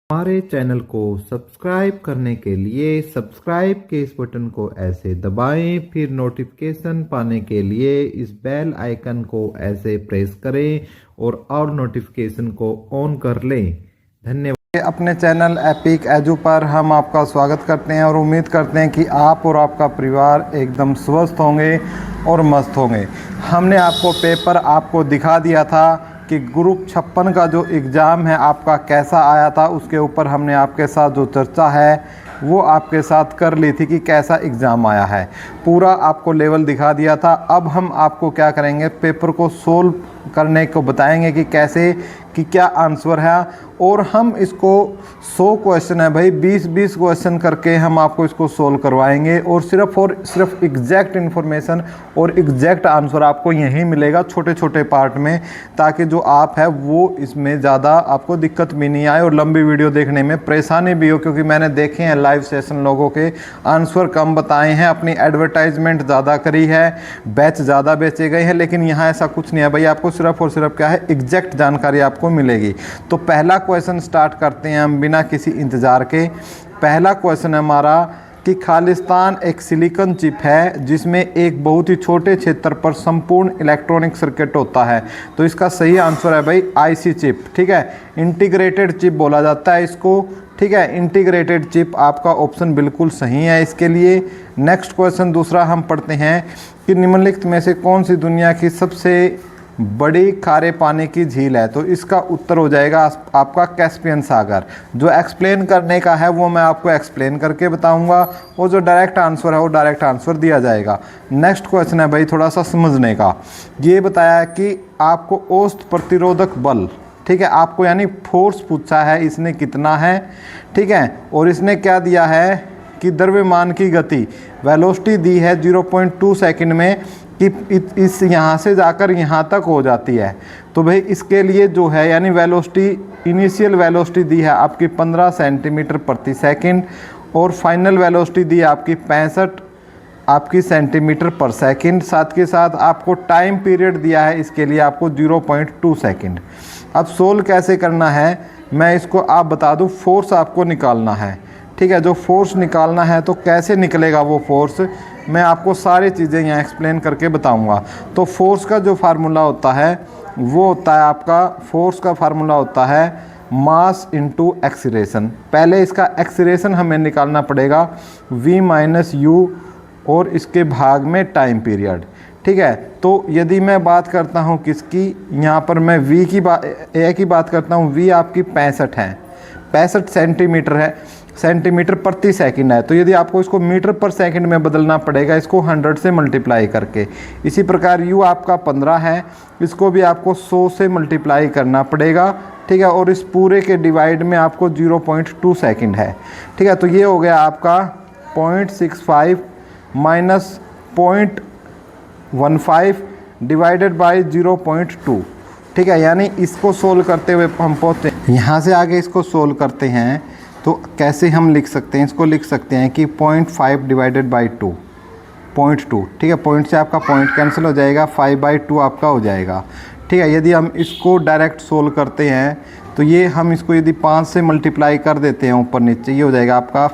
हमारे चैनल को सब्सक्राइब करने के लिए सब्सक्राइब के इस बटन को ऐसे दबाएं, फिर नोटिफिकेशन पाने के लिए इस बेल आइकन को ऐसे प्रेस करें और नोटिफिकेशन को ऑन कर लें। धन्यवाद। अपने चैनल एपिक एजू पर हम आपका स्वागत करते हैं और उम्मीद करते हैं कि आप और आपका परिवार एकदम स्वस्थ होंगे और मस्त होंगे। हमने आपको पेपर आपको दिखा दिया था कि ग्रुप 56 का जो एग्ज़ाम है आपका कैसा आया था, उसके ऊपर हमने आपके साथ जो चर्चा है वो आपके साथ कर ली थी कि कैसा एग्ज़ाम आया है। पूरा आपको लेवल दिखा दिया था। अब हम आपको क्या करेंगे, पेपर को सोल्व करने को बताएंगे कि कैसे, कि क्या आंसर है। और हम इसको 100 क्वेश्चन है भाई, 20-20 क्वेश्चन करके हम आपको इसको सोल्व करवाएंगे और सिर्फ एग्जैक्ट इन्फॉर्मेशन और एग्जैक्ट आंसर आपको यहीं मिलेगा छोटे छोटे पार्ट में, ताकि जो आप है वो इसमें ज़्यादा आपको दिक्कत भी नहीं आए और लंबी वीडियो देखने में परेशानी भी हो। क्योंकि मैंने देखे हैं लाइव सेशन लोगों के आंसर कम बताए हैं, अपनी एडवर्टाइजमेंट ज़्यादा करी है, बैच ज़्यादा बेचे गए हैं, लेकिन यहाँ ऐसा कुछ नहीं है भाई। आपको सिर्फ और सिर्फ क्या है, एग्जैक्ट जानकारी आपको मिलेगी। तो पहला क्वेश्चन स्टार्ट करते हैं हम बिना किसी इंतज़ार के। पहला क्वेश्चन है हमारा कि खालिस्तान एक सिलिकॉन चिप है जिसमें एक बहुत ही छोटे क्षेत्र पर संपूर्ण इलेक्ट्रॉनिक सर्किट होता है। तो इसका सही आंसर है भाई आईसी चिप। ठीक है, इंटीग्रेटेड चिप बोला जाता है इसको। ठीक है, इंटीग्रेटेड चिप आपका ऑप्शन बिल्कुल सही है इसके लिए। नेक्स्ट क्वेश्चन दूसरा हम पढ़ते हैं कि निम्नलिखित में से कौन सी दुनिया की सबसे बड़ी खारे पानी की झील है। तो इसका उत्तर हो जाएगा आपका कैस्पियन सागर। जो एक्सप्लेन करने का है वो मैं आपको एक्सप्लेन करके बताऊंगा, और जो डायरेक्ट आंसर है वो डायरेक्ट आंसर दिया जाएगा। नेक्स्ट क्वेश्चन है भाई थोड़ा सा समझने का। ये बताया कि आपको औसत प्रतिरोधक बल, ठीक है, आपको यानी फोर्स पूछा है, इसने कितना है। ठीक है, और इसने क्या दिया है कि द्रव्यमान की गति वेलोसिटी दी है 0.2 सेकंड में, कि इस यहाँ से जाकर यहाँ तक हो जाती है। तो भाई इसके लिए जो है यानी वेलोसिटी, इनिशियल वेलोसिटी दी है आपकी 15 सेंटीमीटर प्रति सेकंड, और फाइनल वेलोसिटी दी है आपकी 65 सेंटीमीटर पर सेकंड। साथ के साथ आपको टाइम पीरियड दिया है इसके लिए आपको 0.2 सेकंड। अब सोल्व कैसे करना है मैं इसको आप बता दूं। फोर्स आपको निकालना है। ठीक है, जो फोर्स निकालना है तो कैसे निकलेगा वो फोर्स, मैं आपको सारी चीज़ें यहाँ एक्सप्लेन करके बताऊंगा। तो फोर्स का जो फार्मूला होता है वो होता है आपका, फोर्स का फार्मूला होता है मास इनटू एक्सीलरेशन। पहले इसका एक्सीलरेशन हमें निकालना पड़ेगा v माइनस यू और इसके भाग में टाइम पीरियड। ठीक है, तो यदि मैं बात करता हूँ किसकी, यहाँ पर मैं v की बात करता हूँ। v आपकी 65 है, 65 सेंटीमीटर है, सेंटीमीटर प्रति सेकंड है। तो यदि आपको इसको मीटर पर सेकंड में बदलना पड़ेगा इसको 100 से मल्टीप्लाई करके। इसी प्रकार u आपका 15 है, इसको भी आपको 100 से मल्टीप्लाई करना पड़ेगा। ठीक है, और इस पूरे के डिवाइड में आपको 0.2 सेकंड है। ठीक है, तो ये हो गया आपका 0.65 माइनस 0.15 डिवाइडेड बाई 0.2। ठीक है, यानी इसको सोल्व करते हुए हम पहुँचते हैं, यहाँ से आगे इसको सोल्व करते हैं तो कैसे हम लिख सकते हैं, इसको लिख सकते हैं कि 0.5 डिवाइडेड बाई 2, 0.2। ठीक है, पॉइंट से आपका पॉइंट कैंसिल हो जाएगा, 5/2 आपका हो जाएगा। ठीक है, यदि हम इसको डायरेक्ट सोल्व करते हैं तो ये हम इसको यदि 5 से मल्टीप्लाई कर देते हैं ऊपर नीचे, ये हो जाएगा आपका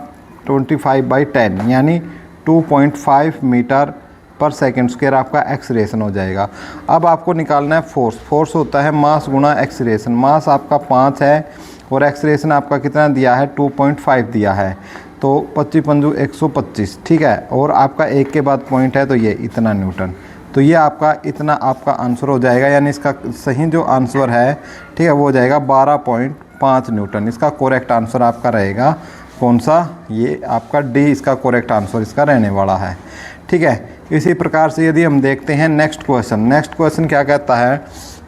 25/10 यानी 2.5 मीटर पर सेकेंड स्क्वायर आपका एक्सीलरेशन हो जाएगा। अब आपको निकालना है फोर्स। फोर्स होता है मास गुणा एक्सीलरेशन। मास आपका 5 है और एक्सीलरेशन आपका कितना दिया है, 2.5 दिया है। तो 25×5 125। ठीक है, और आपका एक के बाद पॉइंट है तो ये इतना न्यूटन। तो ये आपका इतना आपका आंसर हो जाएगा, यानी इसका सही जो आंसर है, ठीक है, वो हो जाएगा 12.5 न्यूटन। इसका करेक्ट आंसर आपका रहेगा कौन सा, ये आपका डी इसका करेक्ट आंसर इसका रहने वाला है। ठीक है, इसी प्रकार से यदि हम देखते हैं नेक्स्ट क्वेश्चन क्या कहता है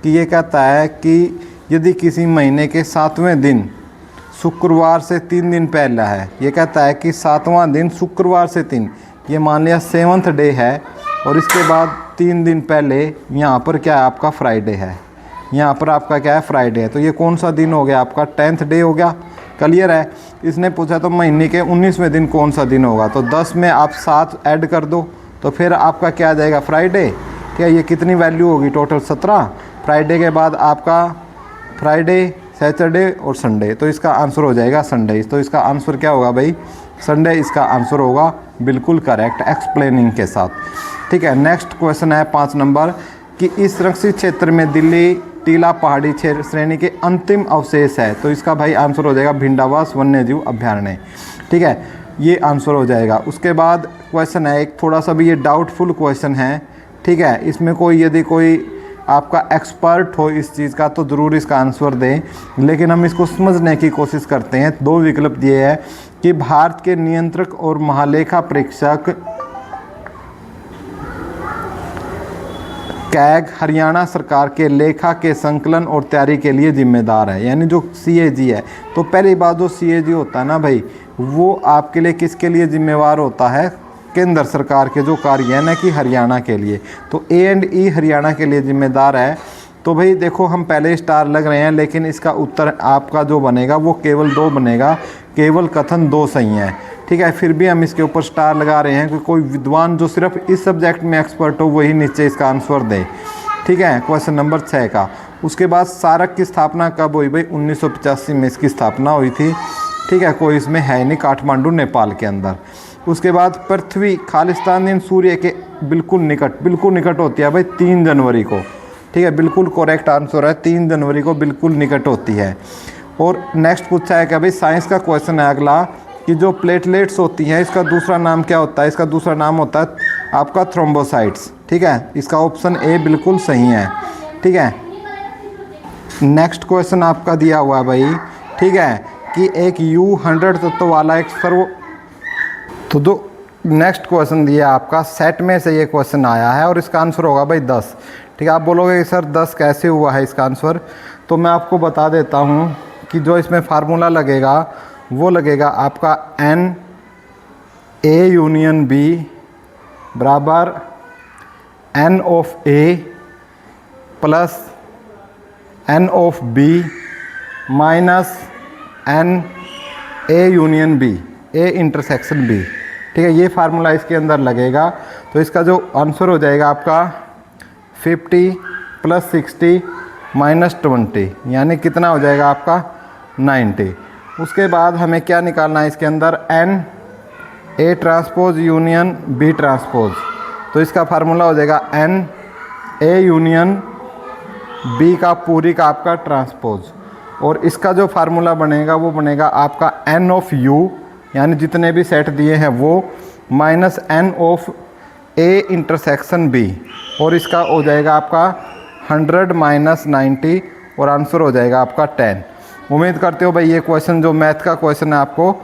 कि ये कहता है कि यदि किसी महीने के 7वें दिन शुक्रवार से 3 दिन पहले है, ये कहता है कि 7वां दिन शुक्रवार से 3, ये मान लिया 7th डे है, और इसके बाद 3 दिन पहले यहाँ पर क्या है आपका फ्राइडे है, यहाँ पर आपका क्या है फ्राइडे है। तो ये कौन सा दिन हो गया आपका, 10th डे हो गया। क्लियर है। इसने पूछा तो महीने के 19वें दिन कौन सा दिन होगा, तो 10 में आप 7 ऐड कर दो तो फिर आपका क्या आ जाएगा, फ्राइडे। ठीक है, ये कितनी वैल्यू होगी टोटल 17। फ्राइडे के बाद आपका फ्राइडे सैटरडे और संडे, तो इसका आंसर हो जाएगा संडे। तो इसका आंसर क्या होगा भाई, संडे इसका आंसर होगा, बिल्कुल करेक्ट एक्सप्लेनिंग के साथ। ठीक है, नेक्स्ट क्वेश्चन है 5 नंबर कि इस संरक्षित क्षेत्र में दिल्ली टीला पहाड़ी क्षेत्र श्रेणी के अंतिम अवशेष है। तो इसका भाई आंसर हो जाएगा भिंडावास वन्यजीव अभ्यारण्य। ठीक है, ये आंसर हो जाएगा। उसके बाद क्वेश्चन है एक थोड़ा सा भी ये डाउटफुल क्वेश्चन है। ठीक है, इसमें कोई यदि कोई आपका एक्सपर्ट हो इस चीज़ का तो ज़रूर इसका आंसर दें, लेकिन हम इसको समझने की कोशिश करते हैं। 2 विकल्प दिए हैं कि भारत के नियंत्रक और महालेखा परीक्षक कैग हरियाणा सरकार के लेखा के संकलन और तैयारी के लिए जिम्मेदार है, यानी जो CAG है। तो पहली बात जो CAG होता है ना भाई, वो आपके लिए किसके लिए जिम्मेवार होता है, केंद्र सरकार के जो कार्य है ना कि हरियाणा के लिए। तो A&E हरियाणा के लिए जिम्मेदार है। तो भाई देखो हम पहले स्टार लग रहे हैं, लेकिन इसका उत्तर आपका जो बनेगा वो केवल 2 बनेगा, केवल कथन 2 सही है। ठीक है, फिर भी हम इसके ऊपर स्टार लगा रहे हैं कि कोई विद्वान जो सिर्फ इस सब्जेक्ट में एक्सपर्ट हो वही नीचे इसका आंसर दे। ठीक है, क्वेश्चन नंबर 6 का। उसके बाद सारक की स्थापना कब हुई भाई, 1985 में इसकी स्थापना हुई थी। ठीक है, कोई इसमें है नहीं, काठमांडू नेपाल के अंदर। उसके बाद पृथ्वी खालिस्तान दिन सूर्य के बिल्कुल निकट होती है भाई 3 जनवरी को। ठीक है, बिल्कुल करेक्ट आंसर है, 3 जनवरी को बिल्कुल निकट होती है। और नेक्स्ट पूछा है कि भाई साइंस का क्वेश्चन है अगला कि जो प्लेटलेट्स होती हैं इसका दूसरा नाम क्या होता है। इसका दूसरा नाम होता है आपका थ्रोम्बोसाइट्स। ठीक है, इसका ऑप्शन ए बिल्कुल सही है। ठीक है, नेक्स्ट क्वेश्चन आपका दिया हुआ है भाई। ठीक है, कि एक U100 तत्व वाला एक तो जो नेक्स्ट क्वेश्चन दिया आपका सेट में से ये क्वेश्चन आया है और इसका आंसर होगा भाई 10। ठीक है, आप बोलोगे कि सर 10 कैसे हुआ है इसका आंसर, तो मैं आपको बता देता हूँ कि जो इसमें फार्मूला लगेगा वो लगेगा आपका NA यूनियन B बराबर N of A plus N of B minus NA union B, A intersection B। ठीक है, ये फार्मूला इसके अंदर लगेगा। तो इसका जो आंसर हो जाएगा आपका 50 प्लस 60 माइनस 20, यानी कितना हो जाएगा आपका 90। उसके बाद हमें क्या निकालना है इसके अंदर, NA transpose union B transpose. तो इसका फार्मूला हो जाएगा NA यूनियन B का पूरी का आपका ट्रांसपोज। और इसका जो फार्मूला बनेगा वो बनेगा आपका N ऑफ U, यानी जितने भी सेट दिए हैं वो, minus N of A intersection B। और इसका हो जाएगा आपका 100 माइनस 90 और आंसर हो जाएगा आपका 10। उम्मीद करते हो भाई ये क्वेश्चन जो मैथ का क्वेश्चन है आपको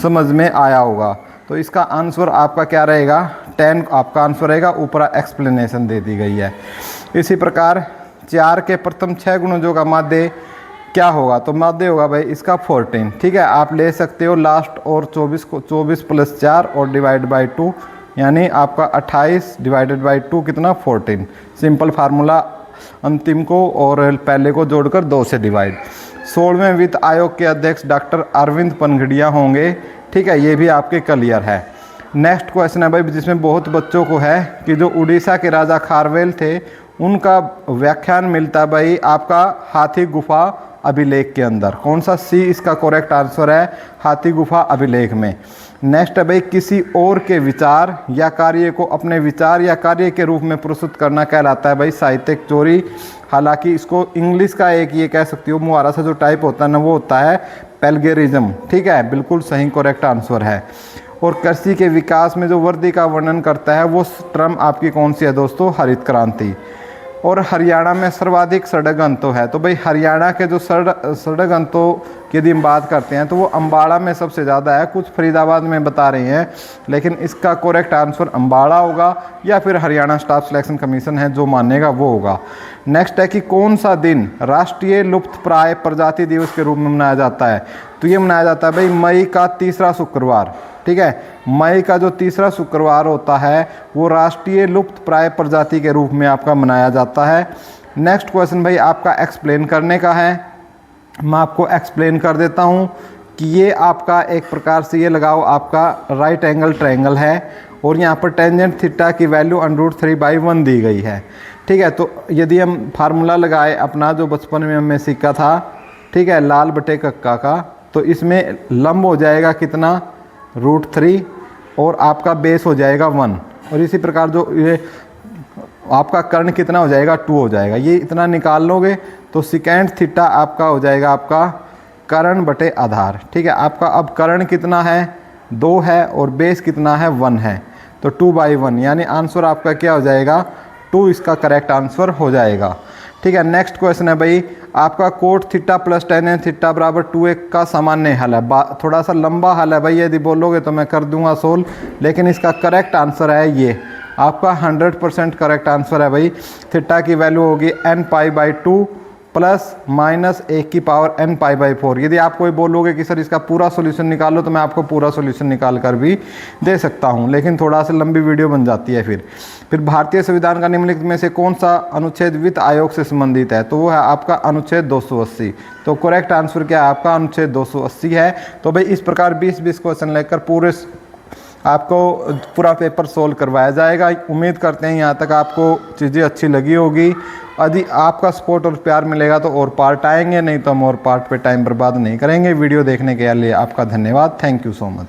समझ में आया होगा। तो इसका आंसर आपका क्या रहेगा, 10 आपका आंसर रहेगा। ऊपर एक्सप्लेनेशन दे दी गई है। इसी प्रकार 4 के प्रथम 6 गुणजों का माध्य क्या होगा, तो माध्य होगा भाई इसका 14। ठीक है, आप ले सकते हो लास्ट और 24 को, 24 प्लस 4 और डिवाइड बाई 2, यानी आपका 28 डिवाइडेड बाई 2 कितना 14। सिंपल फार्मूला, अंतिम को और पहले को जोड़कर 2 से डिवाइड। 16वें वित्त आयोग के अध्यक्ष डॉक्टर अरविंद पनघड़िया होंगे। ठीक है, ये भी आपके क्लियर है। नेक्स्ट क्वेश्चन है भाई जिसमें बहुत बच्चों को है कि जो उड़ीसा के राजा खारवेल थे उनका व्याख्यान मिलता है भाई आपका हाथी गुफा अभिलेख के अंदर। कौन सा C इसका करेक्ट आंसर है, हाथी गुफा अभिलेख में। नेक्स्ट है भाई किसी और के विचार या कार्य को अपने विचार या कार्य के रूप में प्रस्तुत करना कहलाता है भाई साहित्यिक चोरी। हालांकि इसको इंग्लिश का एक ये कह सकती हो मुहावरा सा जो टाइप होता है ना वो होता है प्लेगरिज्म। ठीक है, बिल्कुल सही करेक्ट आंसर है। और कृषि के विकास में जो वृद्धि का वर्णन करता है वो टर्म आपकी कौन सी है दोस्तों, हरित क्रांति। और हरियाणा में सर्वाधिक सड़क अंतों है, तो भाई हरियाणा के जो सड़क अंतों की यदि हम बात करते हैं तो वो अम्बाड़ा में सबसे ज़्यादा है। कुछ फरीदाबाद में बता रहे हैं, लेकिन इसका करेक्ट आंसर अम्बाड़ा होगा या फिर हरियाणा स्टाफ सिलेक्शन कमीशन है जो मानेगा वो होगा। नेक्स्ट है कि कौन सा दिन राष्ट्रीय लुप्तप्राय प्रजाति दिवस के रूप में मनाया जाता है, तो ये मनाया जाता है भाई मई का तीसरा शुक्रवार। ठीक है, मई का जो तीसरा शुक्रवार होता है वो राष्ट्रीय लुप्तप्राय प्रजाति के रूप में आपका मनाया जाता है। नेक्स्ट क्वेश्चन भाई आपका एक्सप्लेन करने का है। मैं आपको एक्सप्लेन कर देता हूँ कि ये आपका एक प्रकार से ये लगाओ आपका राइट एंगल ट्रायंगल है और यहाँ पर टेंजेंट थीटा की वैल्यू √3/1 दी गई है। ठीक है, तो यदि हम फार्मूला लगाए अपना जो बचपन में हमने सीखा था ठीक है, लाल बटे कक्का का, तो इसमें लंब हो जाएगा कितना, √3 और आपका बेस हो जाएगा 1। और इसी प्रकार जो ये आपका कर्ण कितना हो जाएगा, 2 हो जाएगा। ये इतना निकाल लोगे तो सेकेंड थीटा आपका हो जाएगा आपका कर्ण बटे आधार। ठीक है, आपका अब कर्ण कितना है, 2 है और बेस कितना है, 1 है, तो 2/1 यानी आंसर आपका क्या हो जाएगा, 2 इसका करेक्ट आंसर हो जाएगा। ठीक है, नेक्स्ट क्वेश्चन है भाई आपका cot theta plus tan theta बराबर 2a का सामान्य हल है। थोड़ा सा लंबा हल है भाई, यदि बोलोगे तो मैं कर दूंगा सोल्व, लेकिन इसका करेक्ट आंसर है ये आपका 100% करेक्ट आंसर है भाई। थीटा की वैल्यू होगी n π/2 प्लस माइनस 1 की पावर n π/4। यदि आप कोई बोलोगे कि सर इसका पूरा सॉल्यूशन निकालो, तो मैं आपको पूरा सॉल्यूशन निकाल कर भी दे सकता हूं, लेकिन थोड़ा सा लंबी वीडियो बन जाती है। फिर भारतीय संविधान का निम्नलिखित में से कौन सा अनुच्छेद वित्त आयोग से संबंधित है, तो वो है आपका अनुच्छेद 280। तो करेक्ट आंसर क्या है आपका, अनुच्छेद 280 है। तो भाई इस प्रकार 20-20 क्वेश्चन लेकर पूरे आपको पूरा पेपर सोल्व करवाया जाएगा। उम्मीद करते हैं यहाँ तक आपको चीज़ें अच्छी लगी होगी। यदि आपका सपोर्ट और प्यार मिलेगा तो और पार्ट आएंगे, नहीं तो हम और पार्ट पे टाइम बर्बाद नहीं करेंगे। वीडियो देखने के लिए आपका धन्यवाद। Thank you so much.